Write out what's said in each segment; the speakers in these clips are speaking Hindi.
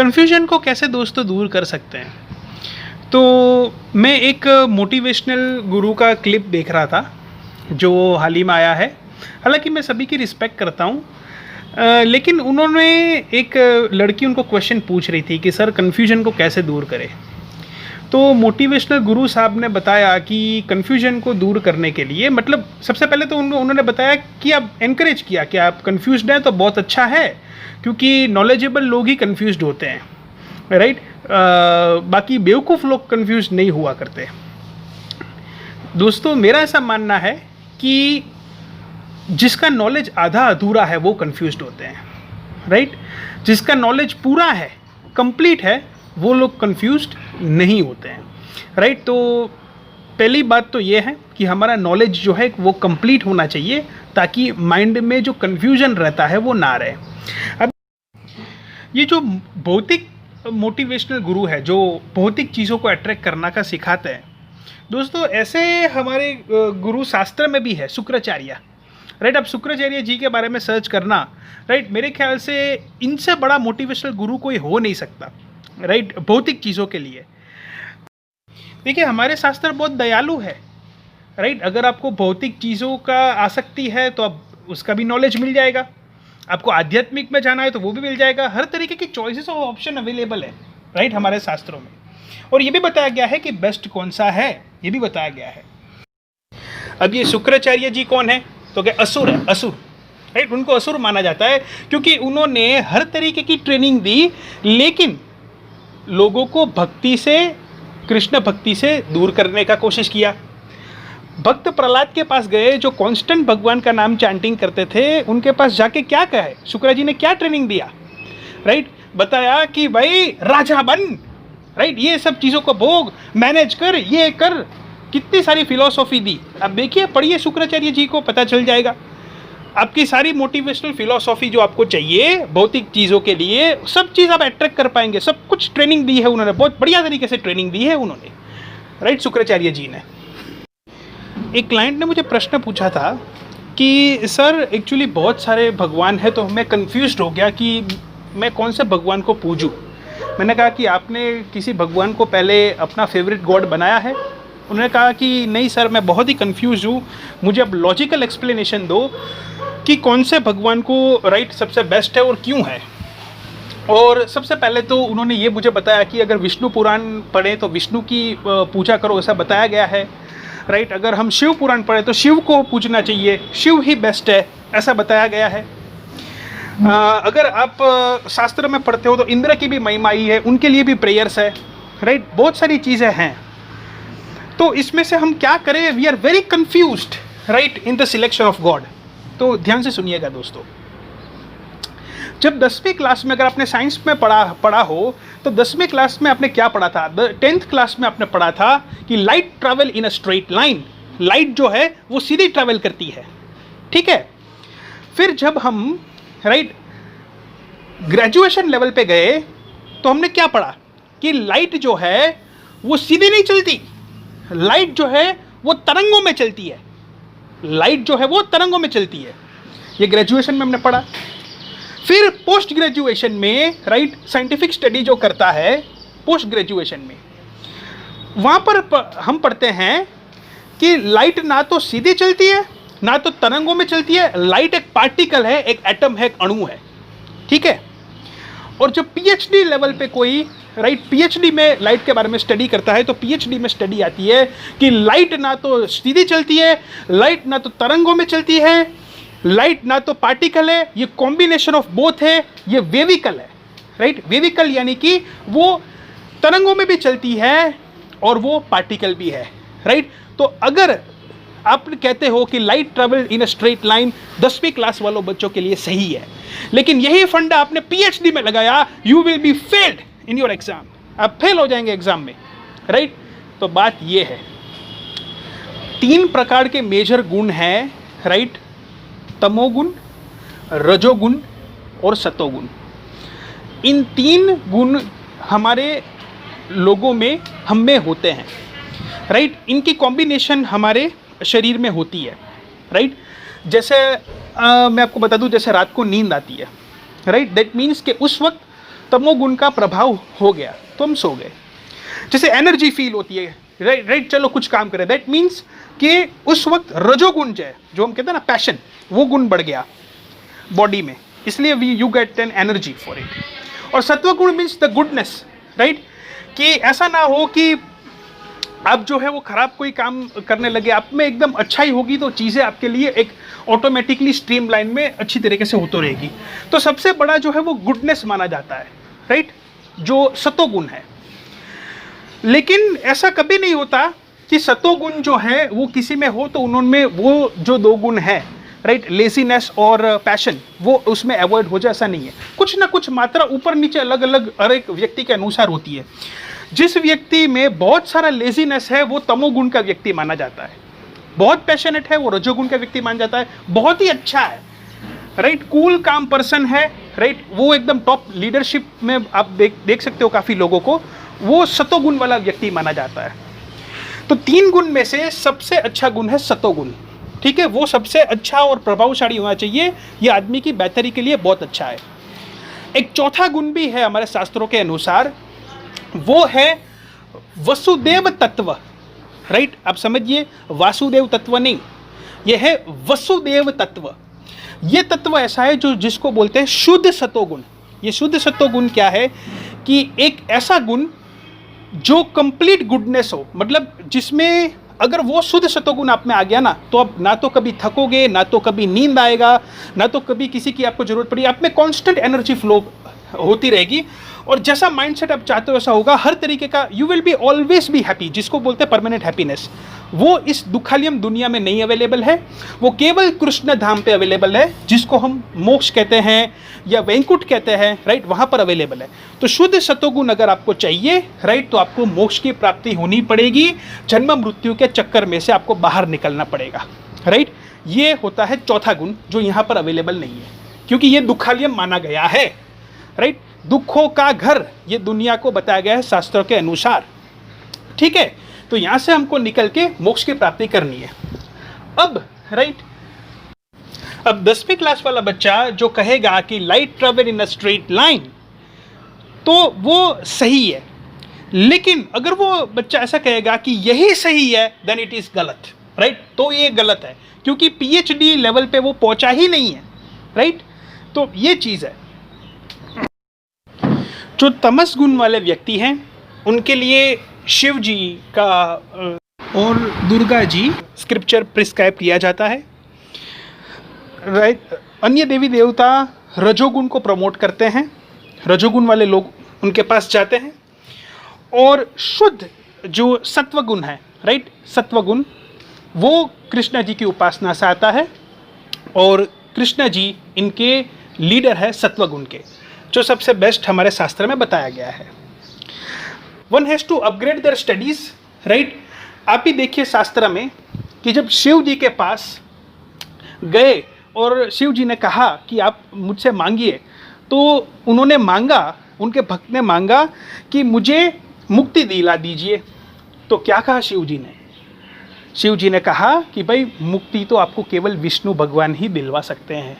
कन्फ्यूजन को कैसे दोस्तों दूर कर सकते हैं। तो मैं एक मोटिवेशनल गुरु का क्लिप देख रहा था जो हाल ही में आया है। हालांकि मैं सभी की रिस्पेक्ट करता हूँ, लेकिन उन्होंने एक लड़की उनको क्वेश्चन पूछ रही थी कि सर कन्फ्यूजन को कैसे दूर करें। तो मोटिवेशनल गुरु साहब ने बताया कि कन्फ्यूजन को दूर करने के लिए मतलब सबसे पहले तो उन्होंने बताया कि आप एनकरेज किया कि आप कन्फ्यूज्ड हैं तो बहुत अच्छा है, क्योंकि नॉलेजेबल लोग ही कन्फ्यूज्ड होते हैं, राइट। बाकी बेवकूफ़ लोग कन्फ्यूज नहीं हुआ करते। दोस्तों मेरा ऐसा मानना है कि जिसका नॉलेज आधा अधूरा है वो कन्फ्यूज्ड होते हैं, राइट। जिसका नॉलेज पूरा है, कंप्लीट है, वो लोग कन्फ्यूज्ड नहीं होते हैं, राइट। तो पहली बात तो ये है कि हमारा नॉलेज जो है वो कंप्लीट होना चाहिए ताकि माइंड में जो कन्फ्यूजन रहता है वो ना रहे। अब ये जो भौतिक मोटिवेशनल गुरु है जो भौतिक चीज़ों को अट्रैक्ट करना का सिखाते हैं, दोस्तों ऐसे हमारे गुरु शास्त्र में भी है, शुक्राचार्य, राइट। अब शुक्राचार्य जी के बारे में सर्च करना, राइट, मेरे ख्याल से इनसे बड़ा मोटिवेशनल गुरु कोई हो नहीं सकता, राइट, भौतिक चीज़ों के लिए। देखिए हमारे शास्त्र बहुत दयालु है, राइट। अगर आपको भौतिक चीज़ों का आसक्ति है तो अब उसका भी नॉलेज मिल जाएगा, आपको आध्यात्मिक में जाना है तो वो भी मिल जाएगा। हर तरीके की चॉइसेस और ऑप्शन अवेलेबल है, राइट, हमारे शास्त्रों में। और ये भी बताया गया है कि बेस्ट कौन सा है, ये भी बताया गया है। अब ये शुक्राचार्य जी कौन है, तो क्या असुर है, असुर, राइट। उनको असुर माना जाता है क्योंकि उन्होंने हर तरीके की ट्रेनिंग दी, लेकिन लोगों को भक्ति से, कृष्ण भक्ति से दूर करने का कोशिश किया। भक्त प्रहलाद के पास गए जो कांस्टेंट भगवान का नाम चैंटिंग करते थे, उनके पास जाके क्या कहे, शुक्रा जी ने क्या ट्रेनिंग दिया, राइट। बताया कि भाई राजा बन, राइट, ये सब चीज़ों को भोग, मैनेज कर, ये कर, कितनी सारी फिलॉसफी दी। अब देखिए, पढ़िए शुक्राचार्य जी को, पता चल जाएगा आपकी सारी मोटिवेशनल फिलॉसफी जो आपको चाहिए भौतिक चीज़ों के लिए, सब चीज़ आप अट्रैक्ट कर पाएंगे। सब कुछ ट्रेनिंग दी है उन्होंने, बहुत बढ़िया तरीके से ट्रेनिंग दी है उन्होंने, राइट, शुक्राचार्य जी ने। एक क्लाइंट ने मुझे प्रश्न पूछा था कि सर एक्चुअली बहुत सारे भगवान हैं तो मैं कंफ्यूज्ड हो गया कि मैं कौन से भगवान को पूजूं। मैंने कहा कि आपने किसी भगवान को पहले अपना फेवरेट गॉड बनाया है? उन्होंने कहा कि नहीं सर, मैं बहुत ही कंफ्यूज हूँ, मुझे अब लॉजिकल एक्सप्लेनेशन दो कि कौन से भगवान को राइट सबसे बेस्ट है और क्यों है। और सबसे पहले तो उन्होंने ये मुझे बताया कि अगर विष्णु पुराण पढ़ें तो विष्णु की पूजा करो, ऐसा बताया गया है, राइट। अगर हम शिव पुराण पढ़ें तो शिव को पूजना चाहिए, शिव ही बेस्ट है, ऐसा बताया गया है। अगर आप शास्त्र में पढ़ते हो तो इंद्र की भी महिमा ही है, उनके लिए भी प्रेयर्स है, राइट। बहुत सारी चीज़ें हैं। तो इसमें से हम क्या करें? We are very confused, right, in the selection of God. तो ध्यान से सुनिएगा दोस्तों, जब 10वीं क्लास में अगर आपने साइंस में पढ़ा हो तो 10वीं क्लास में आपने क्या पढ़ा था? 10th क्लास में आपने पढ़ा था कि light travel in a straight line. Light जो है वो सीधी ट्रैवल करती है, ठीक है। फिर जब हम राइट ग्रेजुएशन लेवल पे गए तो हमने क्या पढ़ा कि लाइट जो है वो सीधी नहीं चलती, लाइट जो है वो तरंगों में चलती है, लाइट जो है वो तरंगों में चलती है। ये ग्रेजुएशन में हमने पढ़ा। फिर पोस्ट ग्रेजुएशन में राइट साइंटिफिक स्टडी जो करता है पोस्ट ग्रेजुएशन में, वहाँ पर हम पढ़ते हैं कि लाइट ना तो सीधी चलती है ना तो तरंगों में चलती है। लाइट एक पार्टिकल है, एक एटम है, एक अणु है, ठीक है। और जब पीएचडी लेवल पे कोई राइट पीएचडी में लाइट के बारे में स्टडी करता है तो पीएचडी में स्टडी आती है कि लाइट ना तो सीधी चलती है, लाइट ना तो तरंगों में चलती है, लाइट ना तो पार्टिकल है, ये कॉम्बिनेशन ऑफ बोथ है, ये वेविकल है, राइट। वेविकल यानी कि वो तरंगों में भी चलती है और वो पार्टिकल भी है, राइट। तो अगर आप कहते हो कि light travel in a straight line, 10वीं क्लास वालों बच्चों के लिए सही है, लेकिन यही फंडा आपने पीएचडी में लगाया, you will be failed in your exam, आप फेल हो जाएंगे एग्जाम में, राइट। तो बात ये है, 3 प्रकार के मेजर गुण हैं, राइट, तमोगुण, रजोगुण और सतोगुण। इन 3 गुण हमारे लोगों में, हम में होते हैं, राइट। इनकी कॉम्बिनेशन हमारे शरीर में होती है, राइट। जैसे मैं आपको बता दूं, जैसे रात को नींद आती है, राइट, दैट मीन्स कि उस वक्त तमोगुण का प्रभाव हो गया तो हम सो गए। जैसे एनर्जी फील होती है, राइट, चलो कुछ काम करें, दैट मीन्स कि उस वक्त रजोगुण जो हम कहते हैं ना पैशन, वो गुण बढ़ गया बॉडी में, इसलिए you get an energy for it. और सत्वगुण मीन्स द गुडनेस, राइट, कि ऐसा ना हो कि आप जो है वो खराब कोई काम करने लगे, आप में एकदम अच्छाई होगी तो चीज़ें आपके लिए एक ऑटोमेटिकली स्ट्रीमलाइन में अच्छी तरीके से होती रहेगी। तो सबसे बड़ा जो है वो गुडनेस माना जाता है, राइट, जो सतोगुण है। लेकिन ऐसा कभी नहीं होता कि सतोगुण जो है वो किसी में हो तो उन्होंने वो जो दो गुण है, राइट, लेजीनेस और पैशन, वो उसमें अवॉइड हो जाए, ऐसा नहीं है। कुछ ना कुछ मात्रा ऊपर नीचे अलग अलग हर एक व्यक्ति के अनुसार होती है। जिस व्यक्ति में बहुत सारा लेजीनेस है वो तमोगुण का व्यक्ति माना जाता है, बहुत पैशनेट है वो रजोगुण का व्यक्ति माना जाता है, बहुत ही अच्छा है, राइट, कूल काम पर्सन है, राइट, वो एकदम टॉप लीडरशिप में आप देख सकते हो काफ़ी लोगों को, वो सतोगुण वाला व्यक्ति माना जाता है। तो 3 गुण में से सबसे अच्छा गुण है सतोगुण, ठीक है, वो सबसे अच्छा और प्रभावशाली होना चाहिए, ये आदमी की बेहतरी के लिए बहुत अच्छा है। एक चौथा गुण भी है हमारे शास्त्रों के अनुसार, वो है वसुदेव तत्व, राइट, आप समझिए, वासुदेव तत्व नहीं, ये है वसुदेव तत्व। ये तत्व ऐसा है जो जिसको बोलते हैं शुद्ध सतोगुण। ये शुद्ध सतोगुण क्या है कि एक ऐसा गुण जो कंप्लीट गुडनेस हो, मतलब जिसमें अगर वो शुद्ध सतोगुण आप में आ गया ना, तो आप ना तो कभी थकोगे, ना तो कभी नींद आएगा, ना तो कभी किसी की आपको जरूरत पड़ेगी, आप में कांस्टेंट एनर्जी फ्लो होती रहेगी, और जैसा माइंडसेट आप चाहते हो वैसा होगा, हर तरीके का, you will be always be happy, जिसको बोलते हैं परमानेंट हैप्पीनेस। वो इस दुखालियम दुनिया में नहीं अवेलेबल है, वो केवल कृष्ण धाम पे अवेलेबल है, जिसको हम मोक्ष कहते हैं या वैंकुट कहते हैं, राइट, वहाँ पर अवेलेबल है। तो शुद्ध सतोगुण अगर आपको चाहिए, राइट, तो आपको मोक्ष की प्राप्ति होनी पड़ेगी, जन्म मृत्यु के चक्कर में से आपको बाहर निकलना पड़ेगा, राइट। ये होता है चौथा गुण जो यहाँ पर अवेलेबल नहीं है, क्योंकि ये दुखालियम माना गया है, राइट, दुखों का घर ये दुनिया को बताया गया है शास्त्रों के अनुसार, ठीक है। तो यहां से हमको निकल के मोक्ष की प्राप्ति करनी है। अब राइट, अब 10वीं क्लास वाला बच्चा जो कहेगा कि light travel in a straight line, तो वो सही है, लेकिन अगर वो बच्चा ऐसा कहेगा कि यही सही है, देन इट इज गलत, राइट, तो ये गलत है, क्योंकि पीएचडी लेवल पे वो पहुंचा ही नहीं है, राइट। तो ये चीज है। जो तमस गुण वाले व्यक्ति हैं उनके लिए शिव जी का और दुर्गा जी स्क्रिप्चर प्रिस्क्राइब किया जाता है, राइट। अन्य देवी देवता रजोगुण को प्रमोट करते हैं, रजोगुण वाले लोग उनके पास जाते हैं, और शुद्ध जो सत्वगुण है, राइट, सत्वगुण वो कृष्णा जी की उपासना से आता है, और कृष्णा जी इनके लीडर है सत्वगुण के, जो सबसे बेस्ट हमारे शास्त्र में बताया गया है। One has to upgrade their studies, right. आप ही देखिए शास्त्र में कि जब शिव जी के पास गए और शिव जी ने कहा कि आप मुझसे मांगिए, तो उन्होंने मांगा, उनके भक्त ने मांगा कि मुझे मुक्ति दिला दीजिए। तो क्या कहा शिव जी ने? शिव जी ने कहा कि भाई मुक्ति तो आपको केवल विष्णु भगवान ही दिलवा सकते हैं,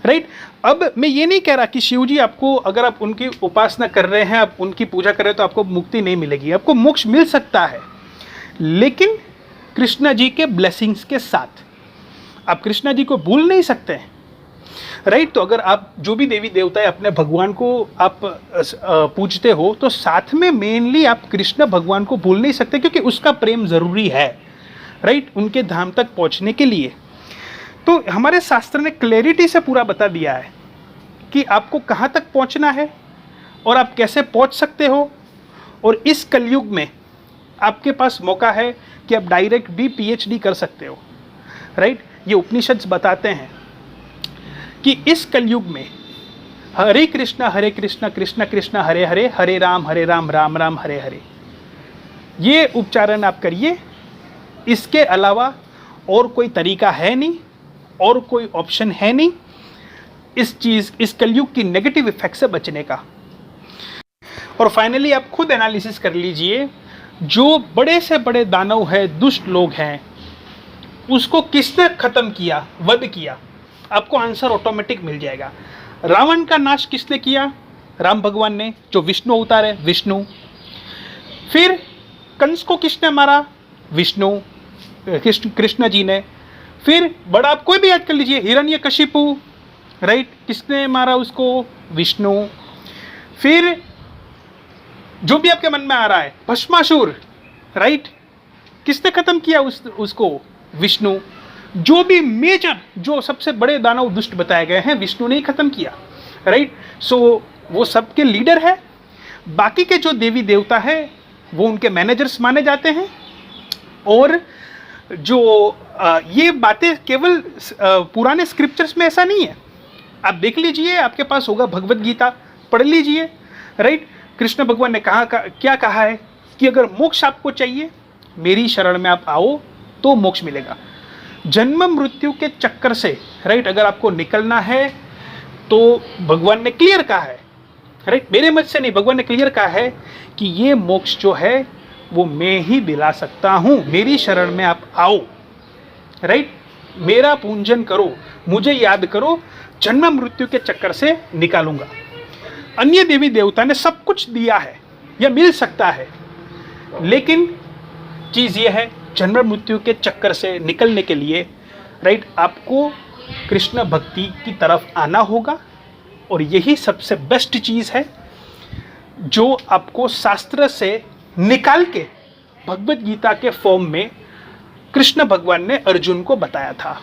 राइट। अब मैं ये नहीं कह रहा कि शिव जी आपको, अगर आप उनकी उपासना कर रहे हैं, आप उनकी पूजा कर रहे हैं, तो आपको मुक्ति नहीं मिलेगी, आपको मोक्ष मिल सकता है, लेकिन कृष्णा जी के ब्लेसिंग्स के साथ। आप कृष्णा जी को भूल नहीं सकते हैं, राइट। तो अगर आप जो भी देवी देवता है अपने भगवान को आप पूजते हो, तो साथ में मेनली आप कृष्ण भगवान को भूल नहीं सकते, क्योंकि उसका प्रेम ज़रूरी है, राइट, उनके धाम तक पहुंचने के लिए। तो हमारे शास्त्र ने क्लैरिटी से पूरा बता दिया है कि आपको कहाँ तक पहुंचना है और आप कैसे पहुंच सकते हो। और इस कलयुग में आपके पास मौका है कि आप डायरेक्ट भी पीएचडी कर सकते हो, राइट। ये उपनिषद बताते हैं कि इस कलयुग में हरे कृष्णा कृष्ण कृष्ण हरे हरे, हरे राम राम राम हरे हरे, ये उच्चारण आप करिए। इसके अलावा और कोई तरीका है नहीं, और कोई ऑप्शन है नहीं इस कलयुग की नेगेटिव इफेक्ट से बचने का। और फाइनली आप खुद एनालिसिस कर लीजिए, जो बड़े से बड़े दानव है, दुष्ट लोग हैं, उसको किसने खत्म किया, वध किया? आपको आंसर ऑटोमेटिक मिल जाएगा। रावण का नाश किसने किया? राम भगवान ने, जो विष्णु अवतार है, विष्णु। फिर कंस को किसने मारा? विष्णु, कृष्ण जी ने। फिर बड़ा, आप कोई भी याद कर लीजिए, हिरण्यकशिपु, राइट, किसने मारा उसको? विष्णु। फिर जो भी आपके मन में आ रहा है, भस्मासुर, राइट, किसने खत्म किया उसको? विष्णु। जो भी मेजर, जो सबसे बड़े दानव दुष्ट बताए गए हैं, विष्णु ने ही खत्म किया, राइट। सो वो सबके लीडर है। बाकी के जो देवी देवता है वो उनके मैनेजर्स माने जाते हैं। और जो ये बातें केवल पुराने स्क्रिप्चर्स में ऐसा नहीं है, आप देख लीजिए, आपके पास होगा भगवत गीता, पढ़ लीजिए, राइट। कृष्ण भगवान ने क्या कहा है कि अगर मोक्ष आपको चाहिए, मेरी शरण में आप आओ तो मोक्ष मिलेगा। जन्म मृत्यु के चक्कर से, राइट, अगर आपको निकलना है तो भगवान ने क्लियर कहा है, राइट, मेरे मत से नहीं, भगवान ने क्लियर कहा है कि ये मोक्ष जो है वो मैं ही दिला सकता हूँ, मेरी शरण में आप आओ, राइट, मेरा पूजन करो, मुझे याद करो, जन्म मृत्यु के चक्कर से निकालूंगा। अन्य देवी देवता ने सब कुछ दिया है या मिल सकता है, लेकिन चीज़ ये है, जन्म मृत्यु के चक्कर से निकलने के लिए, राइट, आपको कृष्ण भक्ति की तरफ आना होगा। और यही सबसे बेस्ट चीज़ है जो आपको शास्त्र से निकाल के भगवत गीता के फॉर्म में कृष्ण भगवान ने अर्जुन को बताया था।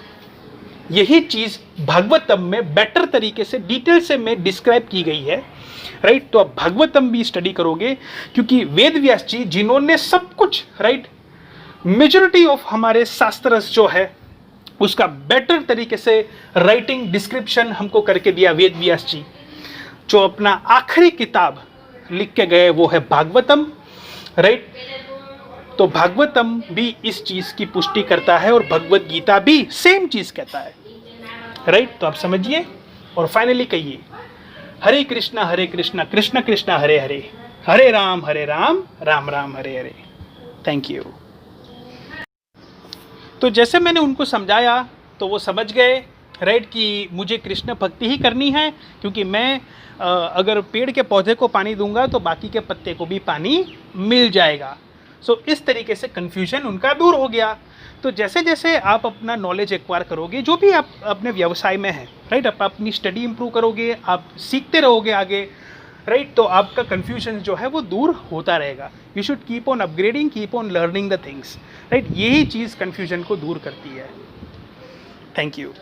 यही चीज़ भागवतम में बेटर तरीके से, डिटेल से में डिस्क्राइब की गई है, राइट। तो आप भागवतम भी स्टडी करोगे, क्योंकि वेद व्यास जी जिन्होंने सब कुछ, राइट, मेजॉरिटी ऑफ हमारे शास्त्र जो है उसका बेटर तरीके से राइटिंग डिस्क्रिप्शन हमको करके दिया वेद व्यास जी। जो अपना आखिरी किताब लिख के गए वो है भागवतम, राइट। तो भागवतम भी इस चीज़ की पुष्टि करता है और भगवत गीता भी सेम चीज़ कहता है, राइट। तो आप समझिए और फाइनली कहिए, हरे कृष्णा कृष्ण कृष्ण हरे हरे, हरे राम राम राम हरे हरे। Thank you. तो जैसे मैंने उनको समझाया तो वो समझ गए, राइट, कि मुझे कृष्ण भक्ति ही करनी है, क्योंकि मैं अगर पेड़ के पौधे को पानी दूंगा तो बाकी के पत्ते को भी पानी मिल जाएगा। सो इस तरीके से कन्फ्यूजन उनका दूर हो गया। तो जैसे जैसे आप अपना नॉलेज एक्वायर करोगे, जो भी आप अपने व्यवसाय में हैं, राइट, आप अपनी स्टडी इंप्रूव करोगे, आप सीखते रहोगे आगे, राइट, तो आपका कन्फ्यूजन जो है वो दूर होता रहेगा। You should keep on upgrading, keep on learning the things, right. यही चीज़ कन्फ्यूजन को दूर करती है। Thank you.